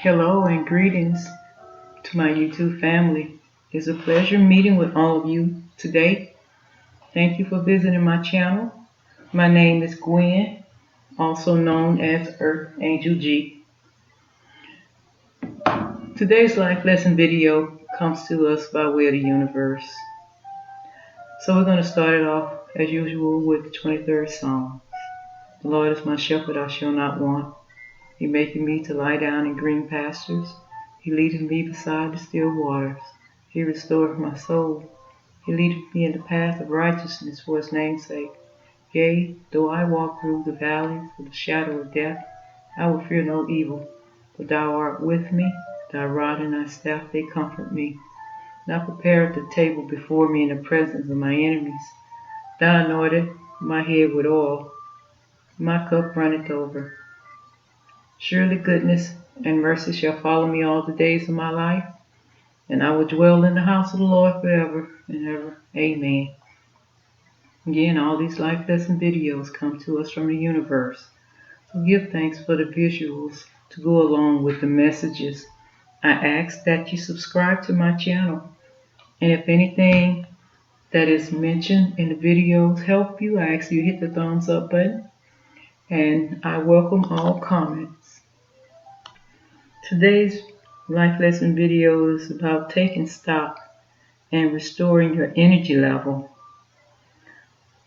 Hello and greetings to my YouTube family. It's a pleasure meeting with all of you today. Thank you for visiting my channel. My name is Gwen, also known as Earth Angel G. Today's life lesson video comes to us by way of the universe. So we're going to start it off as usual with the 23rd Psalm. The Lord is my shepherd, I shall not want. He maketh me to lie down in green pastures. He leadeth me beside the still waters. He restoreth my soul. He leadeth me in the path of righteousness for his name's sake. Yea, though I walk through the valley of the shadow of death, I will fear no evil, for thou art with me. Thy rod and thy staff, they comfort me. Thou preparest the table before me in the presence of my enemies. Thou anointest my head with oil. My cup runneth over. Surely goodness and mercy shall follow me all the days of my life, and I will dwell in the house of the Lord forever and ever. Amen. Again, all these life lesson videos come to us from the universe. So give thanks for the visuals to go along with the messages. I ask that you subscribe to my channel. And if anything that is mentioned in the videos help you, I ask you hit the thumbs up button. And I welcome all comments. Today's life lesson video is about taking stock and restoring your energy level.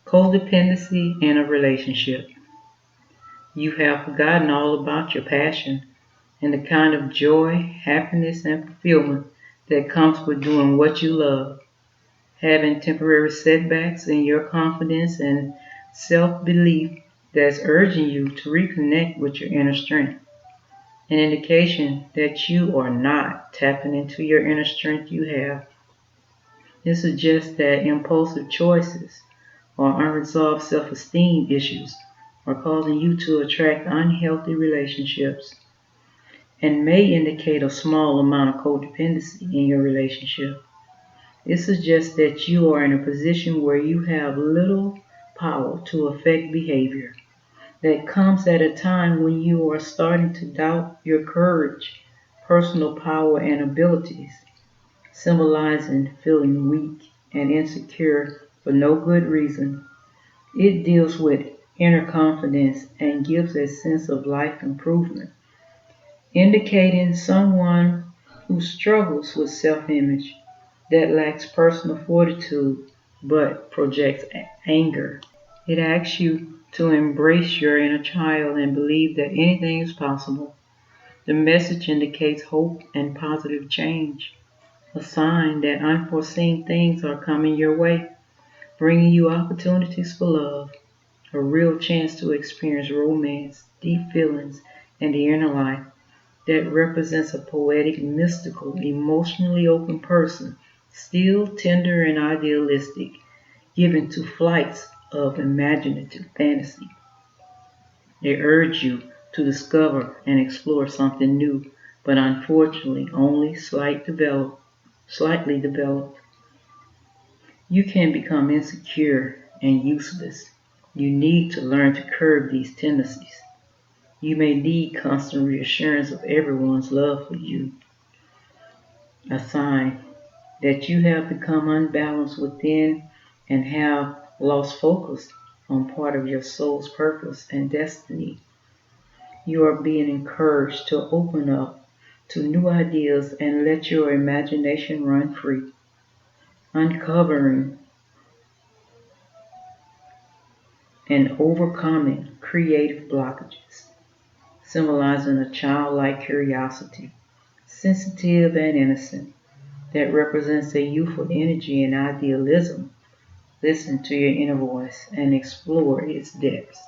Codependency in a relationship. You have forgotten all about your passion and the kind of joy, happiness, and fulfillment that comes with doing what you love. Having temporary setbacks in your confidence and self-belief that's urging you to reconnect with your inner strength. An indication that you are not tapping into your inner strength you have. This suggests that impulsive choices or unresolved self-esteem issues are causing you to attract unhealthy relationships and may indicate a small amount of codependency in your relationship. It suggests that you are in a position where you have little power to affect behavior. That comes at a time when you are starting to doubt your courage, personal power, and abilities, symbolizing feeling weak and insecure for no good reason. It deals with inner confidence and gives a sense of life improvement, indicating someone who struggles with self-image, that lacks personal fortitude but projects anger. It asks you to embrace your inner child and believe that anything is possible. The message indicates hope and positive change, a sign that unforeseen things are coming your way, bringing you opportunities for love, a real chance to experience romance, deep feelings, and the inner life that represents a poetic, mystical, emotionally open person, still tender and idealistic, given to flights of imaginative fantasy. They urge you to discover and explore something new, but unfortunately only slightly developed. You can become insecure and useless. You need to learn to curb these tendencies. You may need constant reassurance of everyone's love for you, a sign that you have become unbalanced within and have lost focus on part of your soul's purpose and destiny. You are being encouraged to open up to new ideas and let your imagination run free, uncovering and overcoming creative blockages, symbolizing a childlike curiosity, sensitive and innocent, that represents a youthful energy and idealism. Listen to your inner voice and explore its depths.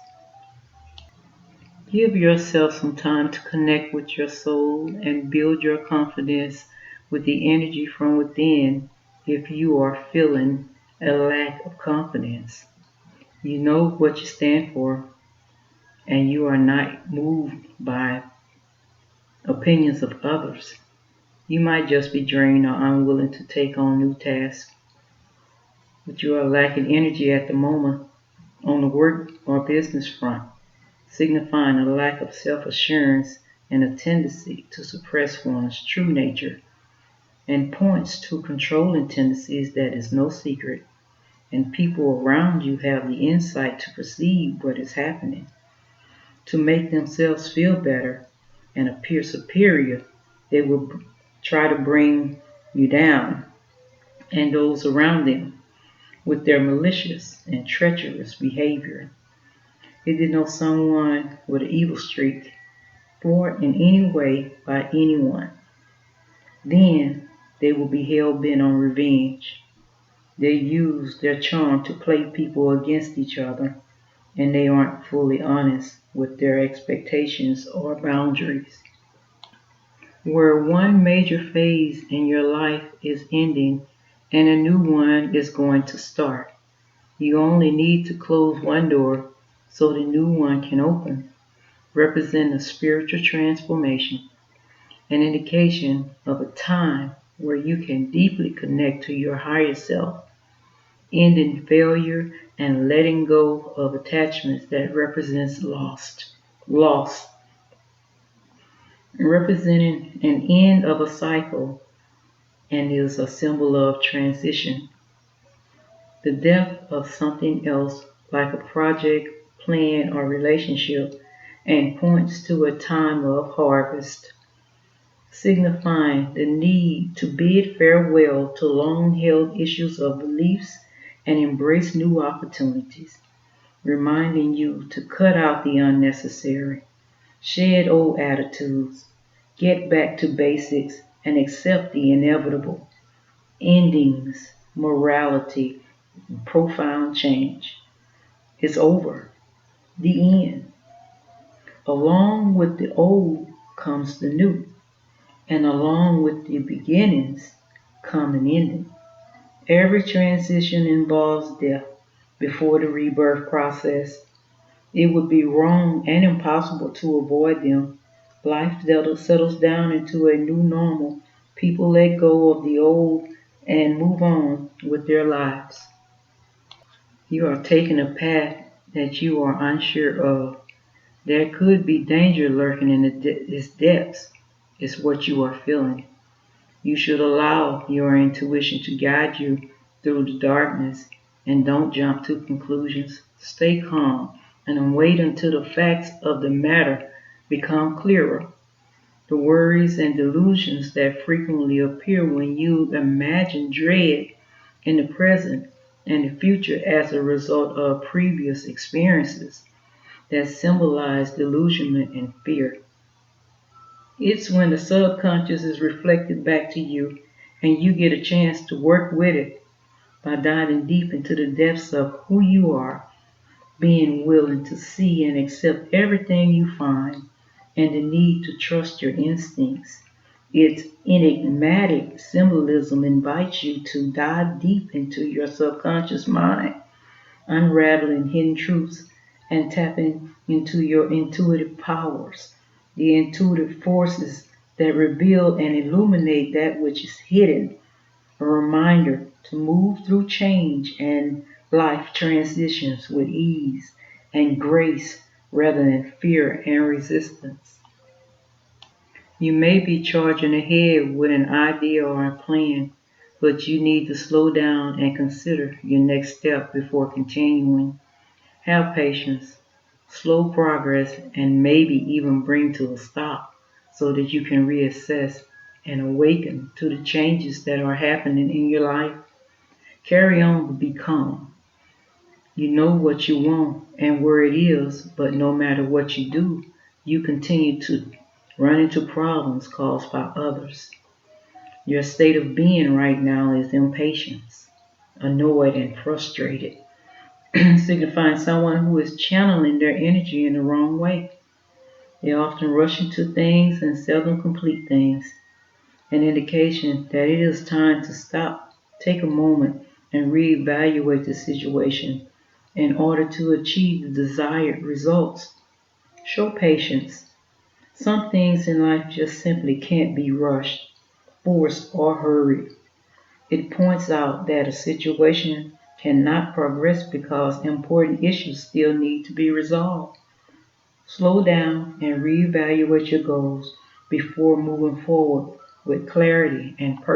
Give yourself some time to connect with your soul and build your confidence with the energy from within if you are feeling a lack of confidence. You know what you stand for, and you are not moved by opinions of others. You might just be drained or unwilling to take on new tasks, but you are lacking energy at the moment on the work or business front, signifying a lack of self-assurance and a tendency to suppress one's true nature, and points to controlling tendencies that is no secret, and people around you have the insight to perceive what is happening. To make themselves feel better and appear superior, they will try to bring you down and those around them with their malicious and treacherous behavior. They denote someone with an evil streak thwarted in any way by anyone. Then they will be hell bent on revenge. They use their charm to play people against each other, and they aren't fully honest with their expectations or boundaries. Where one major phase in your life is ending and a new one is going to start, you only need to close one door so the new one can open, represent a spiritual transformation, an indication of a time where you can deeply connect to your higher self, ending failure and letting go of attachments that represents loss, representing an end of a cycle and is a symbol of transition, the death of something else like a project, plan, or relationship, and points to a time of harvest, signifying the need to bid farewell to long-held issues of beliefs and embrace new opportunities, reminding you to cut out the unnecessary, shed old attitudes, get back to basics, and accept the inevitable endings, morality, and profound change. It's over. The end. Along with the old comes the new, and along with the beginnings come an ending. Every transition involves death before the rebirth process. It would be wrong and impossible to avoid them. Life settles down into a new normal. People let go of the old and move on with their lives. You are taking a path that you are unsure of. There could be danger lurking in its depths, is what you are feeling. You should allow your intuition to guide you through the darkness and don't jump to conclusions. Stay calm and wait until the facts of the matter become clearer. The worries and delusions that frequently appear when you imagine dread in the present and the future as a result of previous experiences that symbolize delusionment and fear. It's when the subconscious is reflected back to you and you get a chance to work with it by diving deep into the depths of who you are, being willing to see and accept everything you find, and the need to trust your instincts. Its enigmatic symbolism invites you to dive deep into your subconscious mind, unraveling hidden truths and tapping into your intuitive powers, the intuitive forces that reveal and illuminate that which is hidden, a reminder to move through change and life transitions with ease and grace rather than fear and resistance. You may be charging ahead with an idea or a plan, but you need to slow down and consider your next step before continuing. Have patience, slow progress, and maybe even bring to a stop so that you can reassess and awaken to the changes that are happening in your life. Carry on, but be calm. You know what you want and where it is, but no matter what you do, you continue to run into problems caused by others. Your state of being right now is impatience, annoyed and frustrated, signifying someone who is channeling their energy in the wrong way. They often rush into things and seldom complete things, an indication that it is time to stop, take a moment, and reevaluate the situation in order to achieve the desired results. Show patience. Some things in life just simply can't be rushed, forced, or hurried. It points out that a situation cannot progress because important issues still need to be resolved. Slow down and reevaluate your goals before moving forward with clarity and purpose.